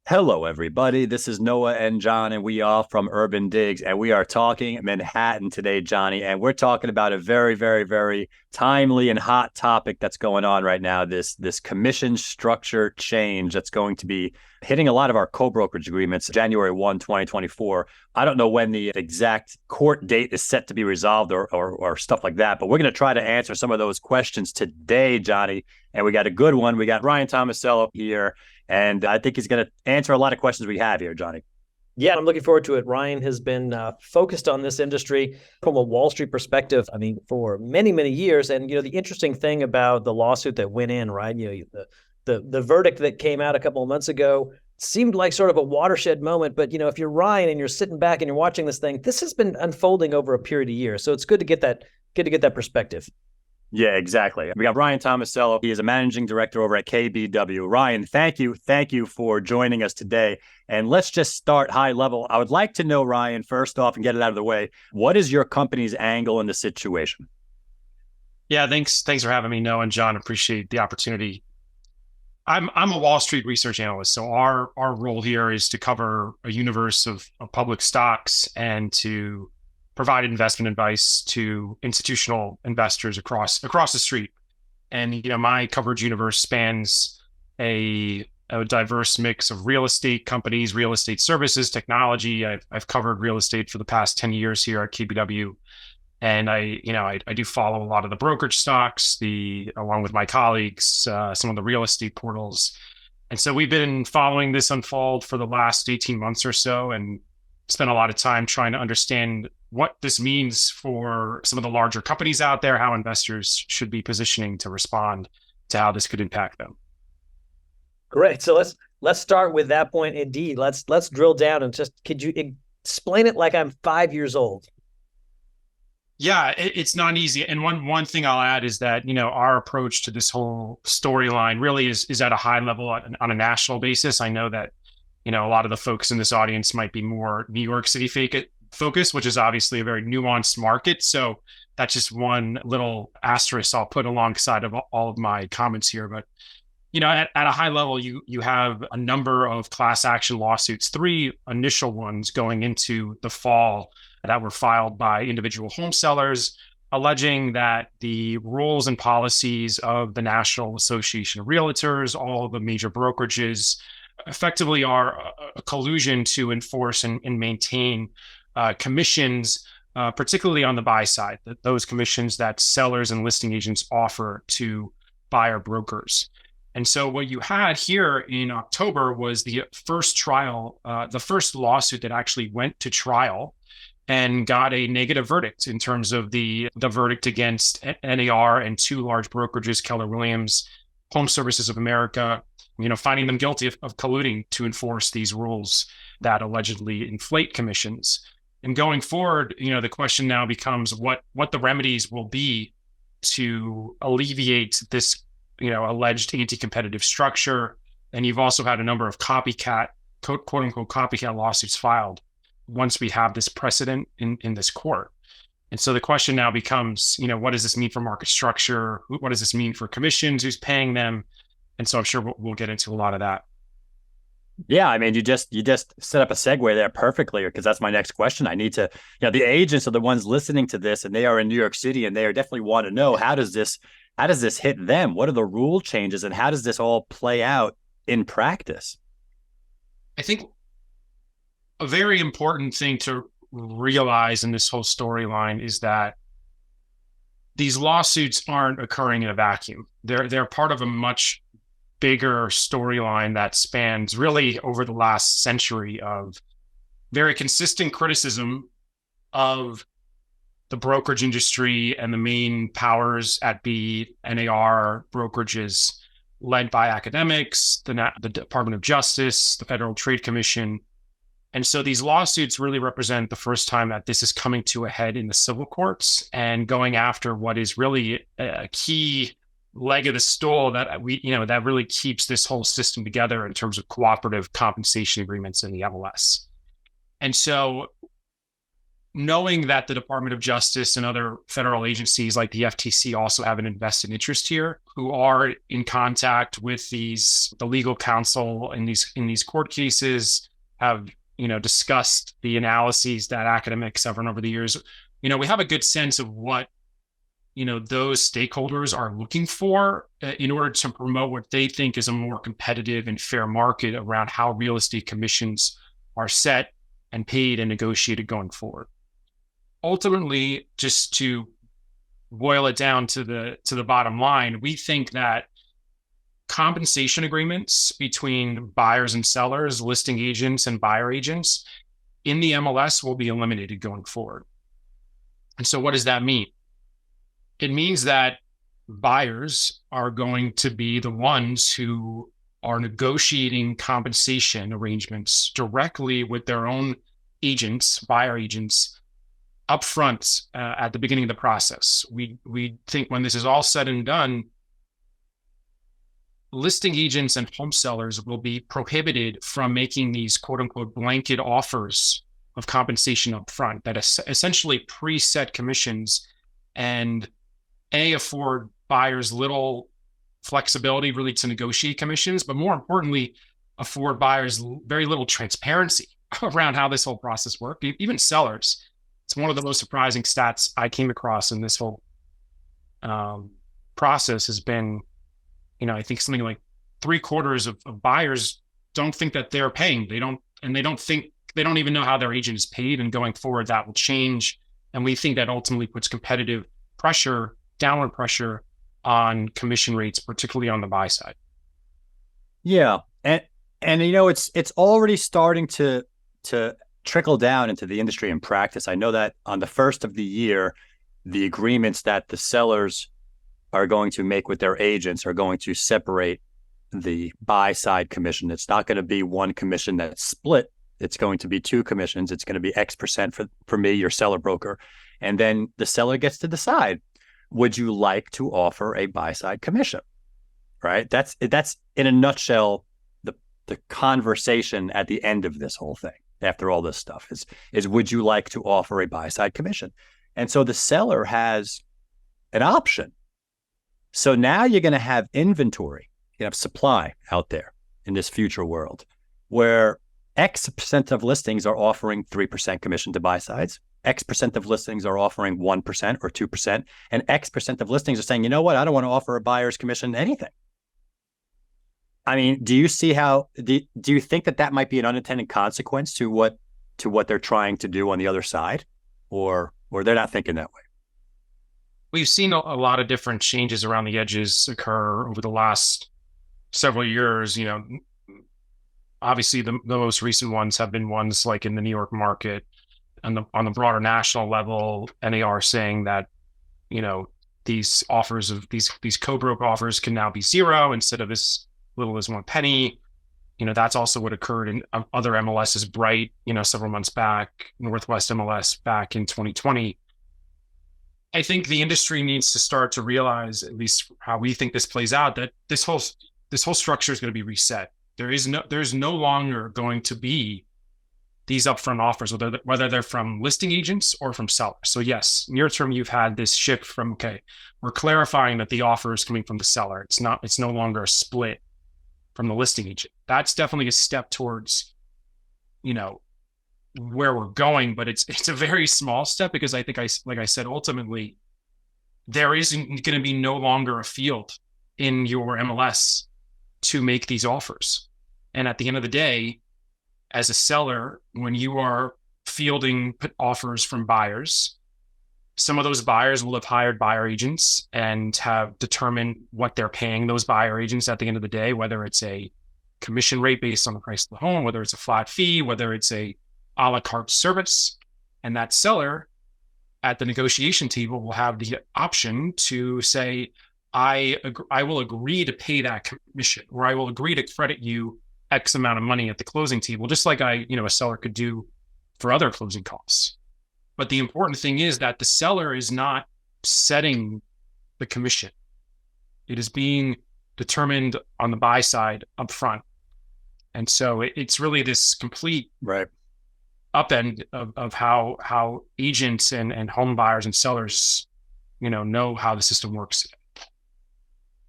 Hello, everybody. This is Noah and John, and we are from Urban Digs, and we are talking Manhattan today, Johnny. And we're talking about a very, very, very timely and hot topic that's going on right now. This commission structure change that's going to be hitting a lot of our co-brokerage agreements January 1, 2024. I don't know when the exact court date is set to be resolved or stuff like that, but we're going to try to answer some of those questions today, Johnny. And we got a good one. We got Ryan Tomasello here. And I think he's going to answer a lot of questions we have here, Johnny. Yeah, I'm looking forward to it. Ryan has been focused on this industry from a Wall Street perspective, I mean, for many, many years. And, the interesting thing about the lawsuit that went in, right, the verdict that came out a couple of months ago seemed like sort of a watershed moment. But, if you're Ryan and you're sitting back and you're watching this thing, this has been unfolding over a period of years. So it's good to get that perspective. Yeah, exactly. We got Ryan Tomasello. He is a managing director over at KBW. Ryan, thank you for joining us today. And let's just start high level. I would like to know, Ryan, first off, and get it out of the way, what is your company's angle in the situation? Yeah, thanks for having me, Noah and John. Appreciate the opportunity. I'm a Wall Street research analyst, so our role here is to cover a universe of public stocks and to provide investment advice to institutional investors across the street. And my coverage universe spans a diverse mix of real estate companies, real estate services, technology. I've covered real estate for the past 10 years here at KBW. And I do follow a lot of the brokerage stocks, along with my colleagues, some of the real estate portals. And so we've been following this unfold for the last 18 months or so and spent a lot of time trying to understand what this means for some of the larger companies out there, how investors should be positioning to respond to how this could impact them. Great. So let's start with that point. Indeed, let's drill down and could you explain it like I'm 5 years old? Yeah, it's not easy. And one thing I'll add is that, our approach to this whole storyline really is at a high level on a national basis. I know that, a lot of the folks in this audience might be more New York City focus, which is obviously a very nuanced market. So that's just one little asterisk I'll put alongside of all of my comments here. But, at a high level, you have a number of class action lawsuits, 3 initial ones going into the fall that were filed by individual home sellers, alleging that the rules and policies of the National Association of Realtors, all of the major brokerages, effectively are a collusion to enforce and maintain commissions, particularly on the buy side, those commissions that sellers and listing agents offer to buyer brokers. And so what you had here in October was the first trial, the first lawsuit that actually went to trial and got a negative verdict in terms of the verdict against NAR and 2 large brokerages, Keller Williams, Home Services of America, finding them guilty of colluding to enforce these rules that allegedly inflate commissions. And going forward, the question now becomes what the remedies will be to alleviate this, alleged anti-competitive structure. And you've also had a number of quote unquote copycat lawsuits filed once we have this precedent in this court. And so the question now becomes, what does this mean for market structure? What does this mean for commissions? Who's paying them? And so I'm sure we'll get into a lot of that. Yeah, I mean, you just set up a segue there perfectly, because that's my next question. I need to, the agents are the ones listening to this, and they are in New York City, and they definitely want to know, how does this hit them? What are the rule changes, and how does this all play out in practice? I think a very important thing to realize in this whole storyline is that these lawsuits aren't occurring in a vacuum. They're part of a much bigger storyline that spans really over the last century of very consistent criticism of the brokerage industry and the main powers at be NAR brokerages led by academics, the Department of Justice, the Federal Trade Commission. And so these lawsuits really represent the first time that this is coming to a head in the civil courts and going after what is really a key leg of the stool that that really keeps this whole system together in terms of cooperative compensation agreements in the MLS. And so knowing that the Department of Justice and other federal agencies like the FTC also have an invested interest here, who are in contact with the legal counsel in these court cases, have discussed the analyses that academics have run over the years. We have a good sense of what those stakeholders are looking for in order to promote what they think is a more competitive and fair market around how real estate commissions are set and paid and negotiated going forward. Ultimately, just to boil it down to the bottom line, we think that compensation agreements between buyers and sellers, listing agents and buyer agents in the MLS will be eliminated going forward. And so what does that mean? It means that buyers are going to be the ones who are negotiating compensation arrangements directly with their own agents, buyer agents, upfront at the beginning of the process. We think when this is all said and done, listing agents and home sellers will be prohibited from making these quote unquote blanket offers of compensation upfront that essentially preset commissions and afford buyers little flexibility really to negotiate commissions, but more importantly, afford buyers very little transparency around how this whole process works. Even sellers. It's one of the most surprising stats I came across in this whole process has been, I think something like 3/4 of buyers don't think that they're paying. They don't even know how their agent is paid. And going forward, that will change. And we think that ultimately puts competitive pressure, downward pressure on commission rates, particularly on the buy side. Yeah. And it's already starting to trickle down into the industry in practice. I know that on the first of the year, the agreements that the sellers are going to make with their agents are going to separate the buy side commission. It's not going to be one commission that's split. It's going to be two commissions. It's going to be X% for me, your seller broker. And then the seller gets to decide, would you like to offer a buy side commission? Right? That's in a nutshell, the conversation at the end of this whole thing. After all this stuff is would you like to offer a buy side commission? And so the seller has an option. So now you're going to have inventory, you have supply out there in this future world where X% of listings are offering 3% commission to buy sides. X% of listings are offering 1% or 2%, and X% of listings are saying, you know what, I don't want to offer a buyer's commission to anything. I mean, do you see how? Do you think that might be an unintended consequence to what they're trying to do on the other side, or they're not thinking that way? We've seen a lot of different changes around the edges occur over the last several years. Obviously the most recent ones have been ones like in the New York market, and on the broader national level, NAR saying that these offers of these co-broke offers can now be zero instead of as little as 1 penny. That's also what occurred in other MLSs, Bright, several months back, Northwest MLS back in 2020. I think the industry needs to start to realize, at least how we think this plays out, that this whole structure is going to be reset. There's no longer going to be these upfront offers, whether they're from listing agents or from sellers. So yes, near term, you've had this shift from, okay, we're clarifying that the offer is coming from the seller. It's no longer a split from the listing agent. That's definitely a step towards, where we're going, but it's a very small step because I think like I said, ultimately, there isn't going to be no longer a field in your MLS to make these offers. And at the end of the day, as a seller, when you are fielding offers from buyers, some of those buyers will have hired buyer agents and have determined what they're paying those buyer agents at the end of the day, whether it's a commission rate based on the price of the home, whether it's a flat fee, whether it's a la carte service. And that seller at the negotiation table will have the option to say, I will agree to pay that commission, or I will agree to credit you X amount of money at the closing table, just like a seller could do for other closing costs. But the important thing is that the seller is not setting the commission. It is being determined on the buy side up front. And so it's really this complete right upend of how agents and home buyers and sellers, know how the system works.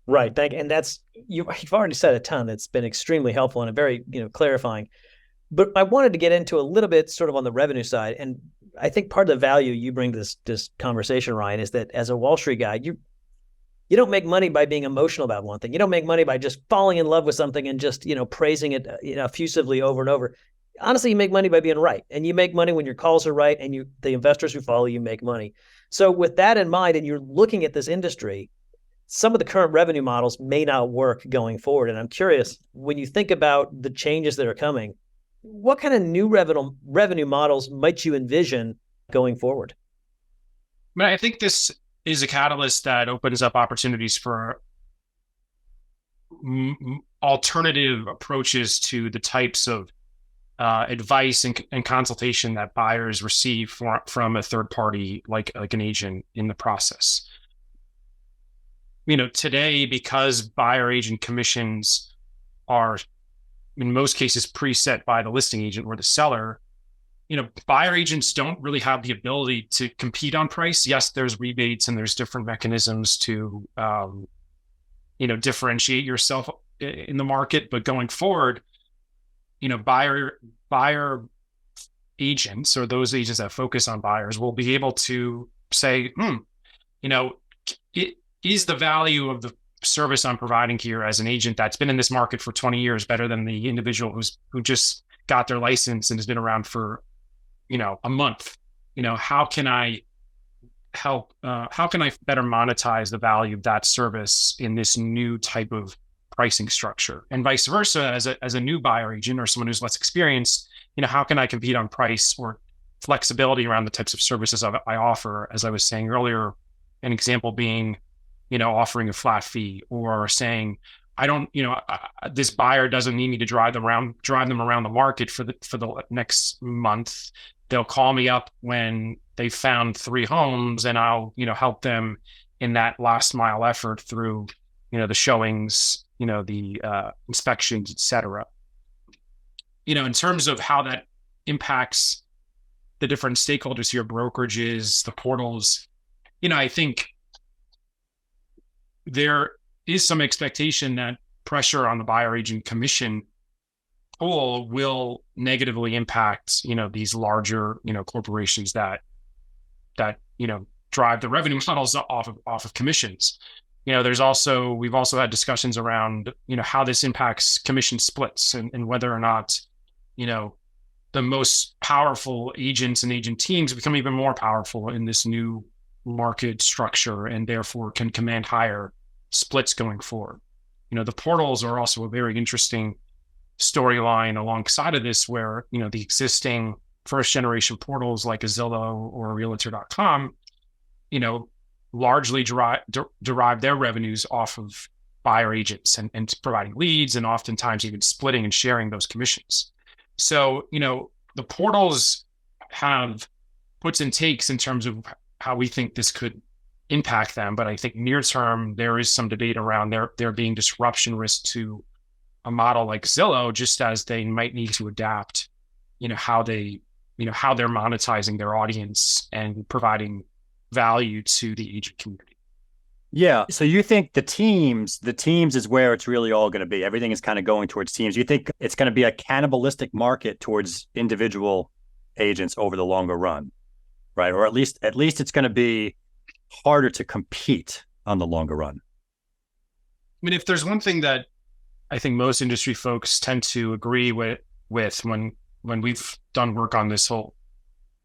Right. And that's, you've already said a ton. That's been extremely helpful and very, clarifying. But I wanted to get into a little bit sort of on the revenue side. And I think part of the value you bring to this conversation, Ryan, is that as a Wall Street guy, you don't make money by being emotional about one thing. You don't make money by just falling in love with something and just, praising it, effusively over and over. Honestly, you make money by being right. And you make money when your calls are right, and the investors who follow you make money. So with that in mind, and you're looking at this industry, some of the current revenue models may not work going forward. And I'm curious, when you think about the changes that are coming, what kind of new revenue models might you envision going forward? I mean, I think this is a catalyst that opens up opportunities for alternative approaches to the types of advice and consultation that buyers receive from a third party, like an agent in the process. Today, because buyer agent commissions are in most cases preset by the listing agent or the seller, buyer agents don't really have the ability to compete on price. Yes, there's rebates and there's different mechanisms to, differentiate yourself in the market. But going forward, buyer agents, or those agents that focus on buyers, will be able to say, it is the value of the service I'm providing here as an agent that's been in this market for 20 years better than the individual who just got their license and has been around for, a month. How can I help? How can I better monetize the value of that service in this new type of pricing structure? And vice versa, as a new buyer agent or someone who's less experienced, how can I compete on price or flexibility around the types of services I offer? As I was saying earlier, an example being, offering a flat fee, or saying, I don't, this buyer doesn't need me to drive them around the market for the next month. They'll call me up when they found 3 homes, and I'll, help them in that last mile effort through, the showings, the inspections, et cetera. In terms of how that impacts the different stakeholders here, brokerages, the portals, I think there is some expectation that pressure on the buyer agent commission pool will negatively impact, these larger, corporations that drive the revenue models off of commissions. We've also had discussions around, how this impacts commission splits, and whether or not, the most powerful agents and agent teams become even more powerful in this new market structure, and therefore can command higher splits going forward. The portals are also a very interesting storyline alongside of this, where, the existing first generation portals like a Zillow or a Realtor.com, largely derive their revenues off of buyer agents and providing leads, and oftentimes even splitting and sharing those commissions. So, the portals have puts and takes in terms of how we think this could impact them. But I think near term, there is some debate around there being disruption risk to a model like Zillow, just as they might need to adapt, how they're monetizing their audience and providing value to the agent community. Yeah. So you think the teams is where it's really all going to be. Everything is kind of going towards teams. You think it's going to be a cannibalistic market towards individual agents over the longer run, right? Or at least it's going to be harder to compete on the longer run. I mean, if there's one thing that I think most industry folks tend to agree with when we've done work on this whole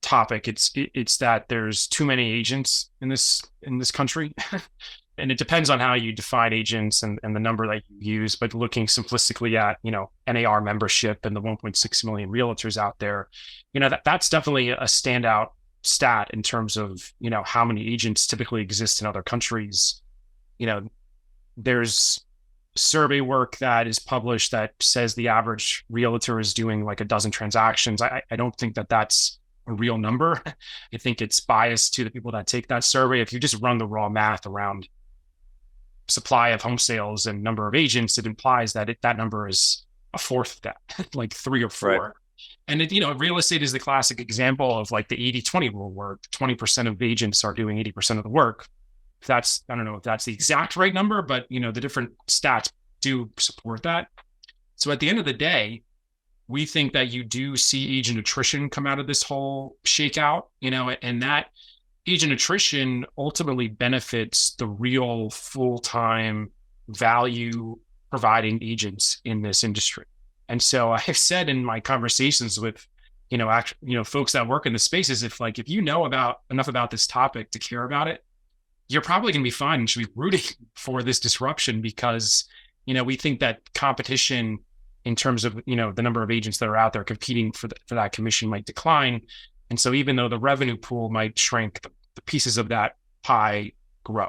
topic, it's that there's too many agents in this country. And it depends on how you define agents and the number that you use, but looking simplistically at, NAR membership and the 1.6 million realtors out there, that's definitely a standout stat in terms of, how many agents typically exist in other countries. There's survey work that is published that says the average realtor is doing like a dozen transactions. I don't think that that's a real number. I think it's biased to the people that take that survey. If you just run the raw math around supply of home sales and number of agents, it implies that that number is a fourth of that, like 3 or 4. And real estate is the classic example of like the 80-20 rule, where 20% of agents are doing 80% of the work. I don't know if that's the exact right number, but the different stats do support that. So at the end of the day, we think that you do see agent attrition come out of this whole shakeout, and that agent attrition ultimately benefits the real full-time value providing agents in this industry. And so I've said in my conversations with, folks that work in the spaces, if you know enough about this topic to care about it, you're probably going to be fine and should be rooting for this disruption, because, we think that competition in terms of, the number of agents that are out there competing for that commission might decline. And so even though the revenue pool might shrink, the pieces of that pie grow.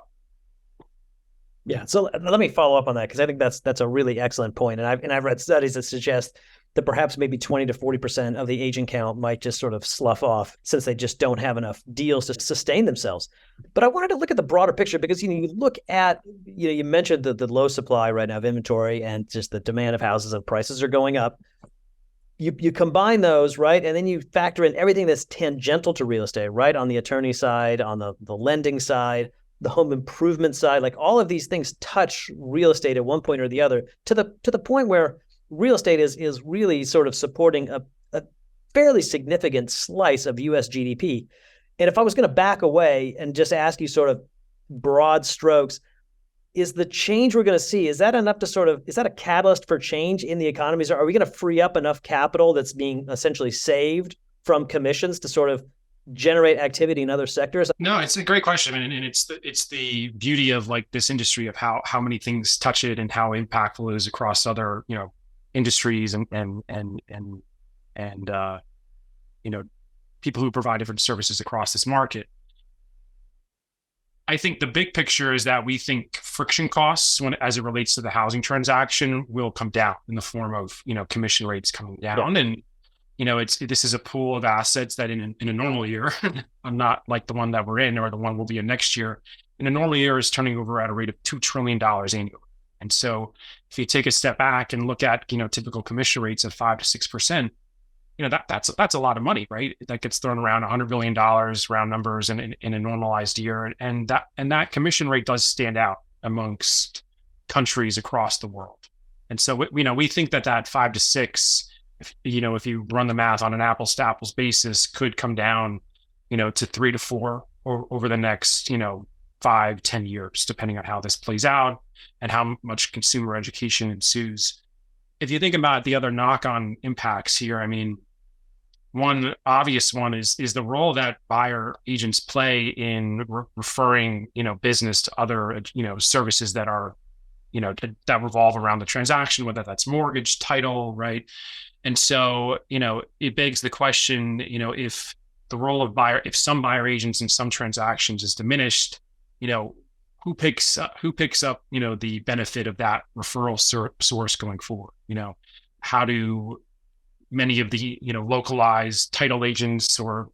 Yeah. So let me follow up on that, because I think that's a really excellent point. And I've read studies that suggest that perhaps maybe 20 to 40% of the agent count might just sort of slough off, since they just don't have enough deals to sustain themselves. But I wanted to look at the broader picture, because you look at, you mentioned the low supply right now of inventory, and just the demand of houses and prices are going up. You combine those, right? And then you factor in everything that's tangential to real estate, right? On the attorney side, on the lending side, the home improvement side, like all of these things touch real estate at one point or the other, to the point where real estate is really sort of supporting a fairly significant slice of US GDP. And if I was going to back away and just ask you sort of broad strokes, is the change we're going to see, is that enough to is that a catalyst for change in the economies? Are we going to free up enough capital that's being essentially saved from commissions to sort of generate activity in other sectors? No, it's a great question. And it's the beauty of this industry, of how many things touch it and how impactful it is across other, industries and people who provide different services across this market. I think the big picture is that we think friction costs, as it relates to the housing transaction, will come down in the form of, commission rates coming down. And, this is a pool of assets that in a normal year, not like the one that we're in or the one we'll be in next year, in a normal year is turning over at a rate of $2 trillion annually. And so if you take a step back and look at, typical commission rates of 5 to 6%, that's a lot of money, right? That gets thrown around $100 billion, round numbers, in a normalized year. And that commission rate does stand out amongst countries across the world. And so, we think that 5 to 6, if you run the math on an apples to apples basis, could come down, to 3 to 4 over the next, 5-10 years, depending on how this plays out and how much consumer education ensues. If you think about the other knock-on impacts here, I mean, one obvious one is the role that buyer agents play in referring, business to other, services that are, that revolve around the transaction, whether that's mortgage, title, right? And so, it begs the question, if the role of if some buyer agents in some transactions is diminished, who picks up, the benefit of that referral source going forward? How do many of the, localized title agents or,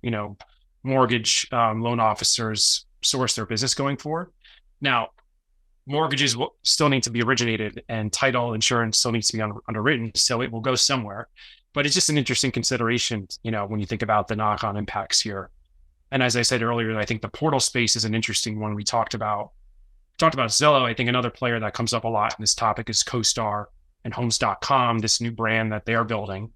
mortgage loan officers source their business going forward? Now, mortgages will still need to be originated, and title insurance still needs to be underwritten. So it will go somewhere, but it's just an interesting consideration, when you think about the knock-on impacts here. And as I said earlier, I think the portal space is an interesting one. We talked about Zillow. I think another player that comes up a lot in this topic is CoStar and Homes.com, this new brand that they're building,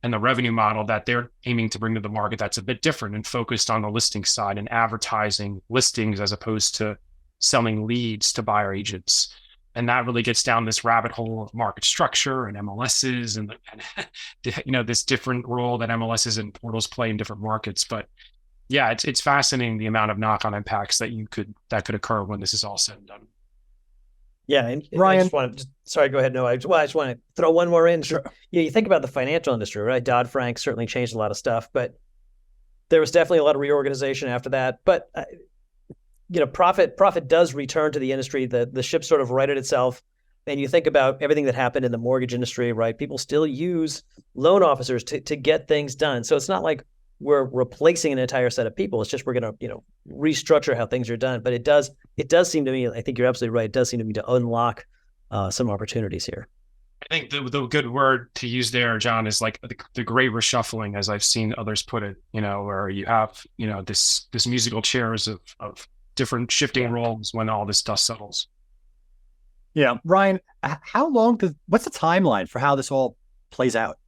and the revenue model that they're aiming to bring to the market that's a bit different and focused on the listing side and advertising listings as opposed to selling leads to buyer agents. And that really gets down this rabbit hole of market structure and MLSs and this different role that MLSs and portals play in different markets. But yeah, it's fascinating the amount of knock-on impacts that could occur when this is all said and done. Yeah, and Ryan, sorry, go ahead. No, I just want to throw one more in. Sure. Yeah, you think about the financial industry, right? Dodd-Frank certainly changed a lot of stuff, but there was definitely a lot of reorganization after that. But profit does return to the industry. The ship sort of righted itself. And you think about everything that happened in the mortgage industry, right? People still use loan officers to get things done. So it's not like we're replacing an entire set of people. It's just we're going to restructure how things are done. But it does seem to me, I think you're absolutely right. It does seem to me to unlock some opportunities here. I think the good word to use there, John, is like the great reshuffling, as I've seen others put it, where you have, this musical chairs of different shifting roles when all this dust settles. Yeah. Ryan, what's the timeline for how this all plays out?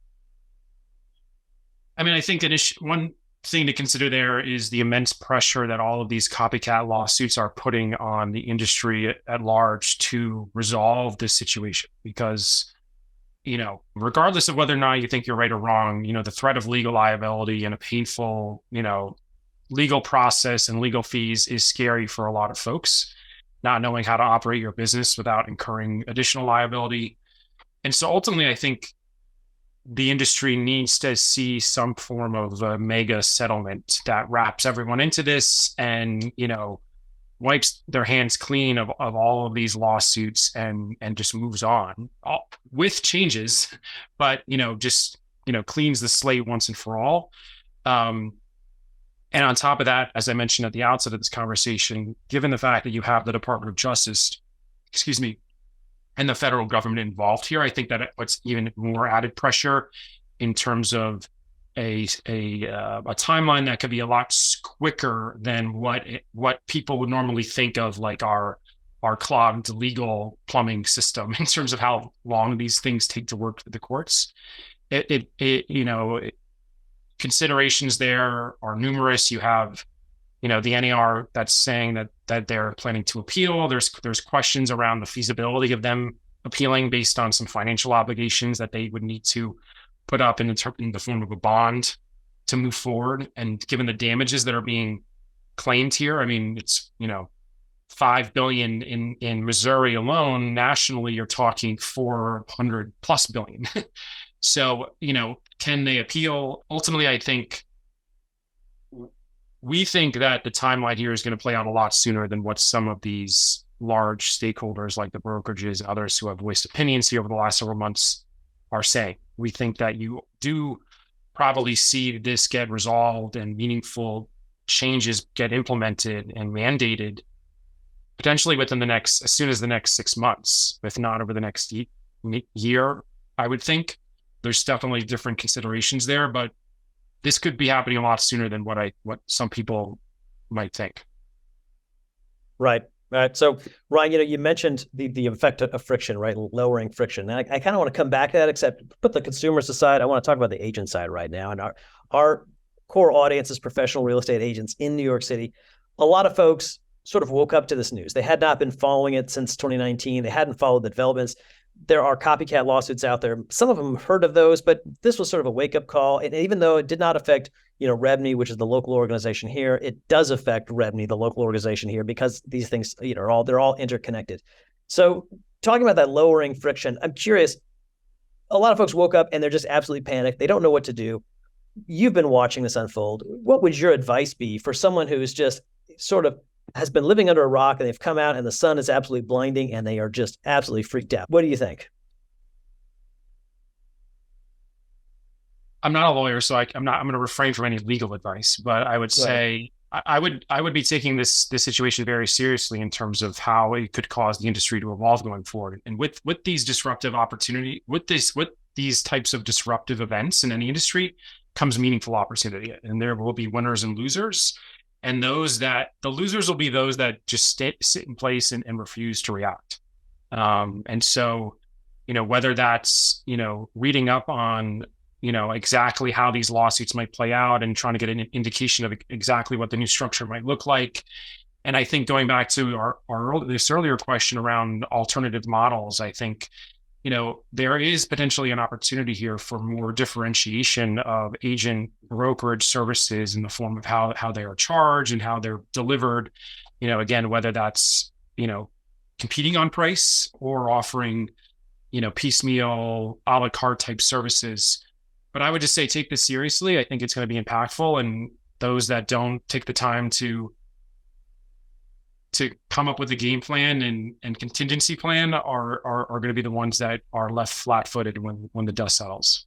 I mean, I think one thing to consider there is the immense pressure that all of these copycat lawsuits are putting on the industry at large to resolve this situation. Because, regardless of whether or not you think you're right or wrong, the threat of legal liability and a painful, legal process and legal fees is scary for a lot of folks, not knowing how to operate your business without incurring additional liability. And so ultimately, I think the industry needs to see some form of a mega settlement that wraps everyone into this and, wipes their hands clean of all of these lawsuits and just moves on with changes, but, cleans the slate once and for all. And on top of that, as I mentioned at the outset of this conversation, given the fact that you have the Department of Justice, and the federal government involved here, I think that it puts even more added pressure in terms of a timeline that could be a lot quicker than what people would normally think of, like our clogged legal plumbing system in terms of how long these things take to work through the courts. Considerations there are numerous. You have, the NAR that's saying that they're planning to appeal. There's questions around the feasibility of them appealing based on some financial obligations that they would need to put up in the form of a bond to move forward. And given the damages that are being claimed here, I mean, it's, $5 billion in Missouri alone. Nationally, you're talking 400 plus billion. So, can they appeal? Ultimately, we think that the timeline here is going to play out a lot sooner than what some of these large stakeholders like the brokerages and others who have voiced opinions here over the last several months are saying. We think that you do probably see this get resolved and meaningful changes get implemented and mandated potentially as soon as the next 6 months, if not over the next year, I would think. There's definitely different considerations there, but this could be happening a lot sooner than what some people might think. Right. So, Ryan, you mentioned the effect of friction, right? Lowering friction. And I kind of want to come back to that, except put the consumers aside. I want to talk about the agent side right now. And our core audience is professional real estate agents in New York City. A lot of folks sort of woke up to this news. They had not been following it since 2019. They hadn't followed the developments. There are copycat lawsuits out there. Some of them heard of those, but this was sort of a wake-up call. And even though it did not affect, REBNY, which is the local organization here, it does affect REBNY, the local organization here, because these things, they're all interconnected. So talking about that lowering friction, I'm curious, a lot of folks woke up and they're just absolutely panicked. They don't know what to do. You've been watching this unfold. What would your advice be for someone who's just sort of has been living under a rock and they've come out and the sun is absolutely blinding and they are just absolutely freaked out? What do you think? I'm not a lawyer, so I'm going to refrain from any legal advice, but I would say I would be taking this situation very seriously in terms of how it could cause the industry to evolve going forward. And with these disruptive opportunity, with these types of disruptive events in any industry comes meaningful opportunity. And there will be winners and losers. And the losers will be those that just sit in place and refuse to react. And so, whether that's, reading up on, exactly how these lawsuits might play out and trying to get an indication of exactly what the new structure might look like. And I think going back to this earlier question around alternative models, I think, there is potentially an opportunity here for more differentiation of agent brokerage services in the form of how they are charged and how they're delivered, again, whether that's, competing on price or offering, piecemeal a la carte type services. But I would just say, take this seriously. I think it's going to be impactful. And those that don't take the time to come up with a game plan and contingency plan are going to be the ones that are left flat-footed when the dust settles.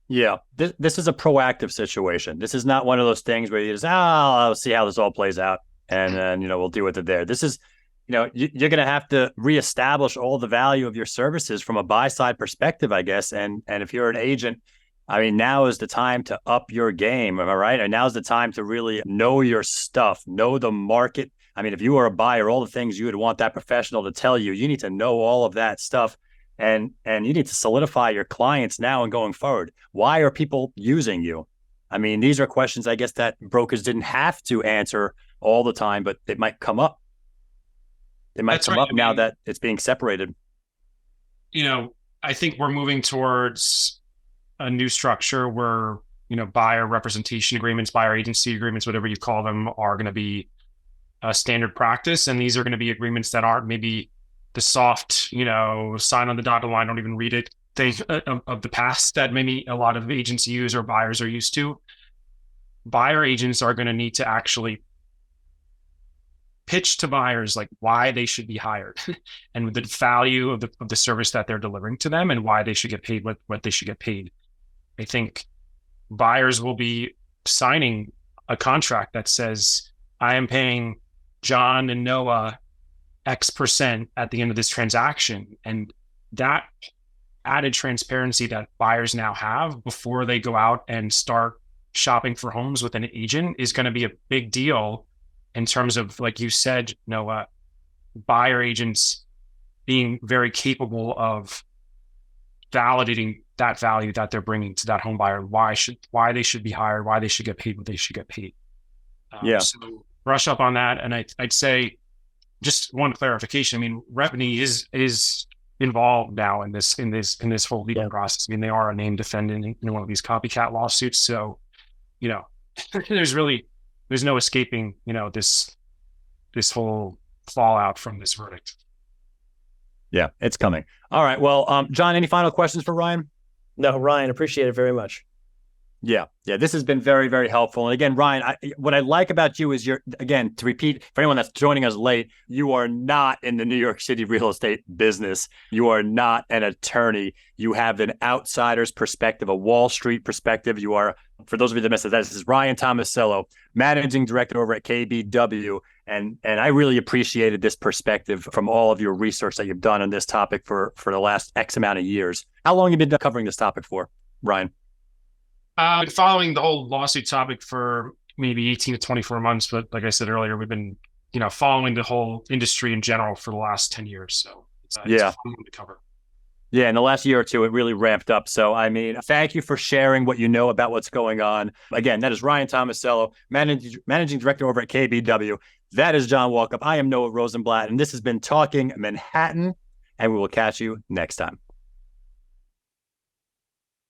Yeah, this is a proactive situation. This is not one of those things where you just, I'll see how this all plays out and then, we'll deal with it there. This is you're going to have to reestablish all the value of your services from a buy side perspective, I guess. And if you're an agent, I mean, now is the time to up your game. Am I right? And now's the time to really know your stuff, know the market. I mean, if you were a buyer, all the things you would want that professional to tell you, you need to know all of that stuff. And you need to solidify your clients now and going forward. Why are people using you? I mean, these are questions, I guess, that brokers didn't have to answer all the time, but it might come up. It might come up now that it's being separated. I think we're moving towards a new structure where, buyer representation agreements, buyer agency agreements, whatever you call them, are going to be a standard practice. And these are going to be agreements that aren't maybe the soft, sign on the dotted line, don't even read it thing of the past that maybe a lot of agents use or buyers are used to. Buyer agents are going to need to actually pitch to buyers like why they should be hired and the value of the service that they're delivering to them and why they should get paid what they should get paid. I think buyers will be signing a contract that says, I am paying John and Noah X% at the end of this transaction. And that added transparency that buyers now have before they go out and start shopping for homes with an agent is going to be a big deal in terms of, like you said, Noah, buyer agents being very capable of validating that value that they're bringing to that home buyer, why they should be hired, why they should get paid what they should get paid. So brush up on that. And I'd say just one clarification. I mean, Repney is involved now in this whole legal process. I mean, they are a named defendant in one of these copycat lawsuits. So, there's no escaping, this whole fallout from this verdict. Yeah, it's coming. All right. Well, John, any final questions for Ryan? No, Ryan, appreciate it very much. Yeah. This has been very, very helpful. And again, Ryan, what I like about you is to repeat, for anyone that's joining us late, you are not in the New York City real estate business. You are not an attorney. You have an outsider's perspective, a Wall Street perspective. You are, for those of you that missed it, this is Ryan Tomasello, managing director over at KBW. And I really appreciated this perspective from all of your research that you've done on this topic for the last X amount of years. How long have you been covering this topic for, Ryan? Been following the whole lawsuit topic for maybe 18 to 24 months. But like I said earlier, we've been, following the whole industry in general for the last 10 years. So it's fun to cover. Yeah, in the last year or two, it really ramped up. So, I mean, thank you for sharing what you know about what's going on. Again, that is Ryan Tomasello, managing director over at KBW. That is John Walkup. I am Noah Rosenblatt, and this has been Talking Manhattan, and we will catch you next time.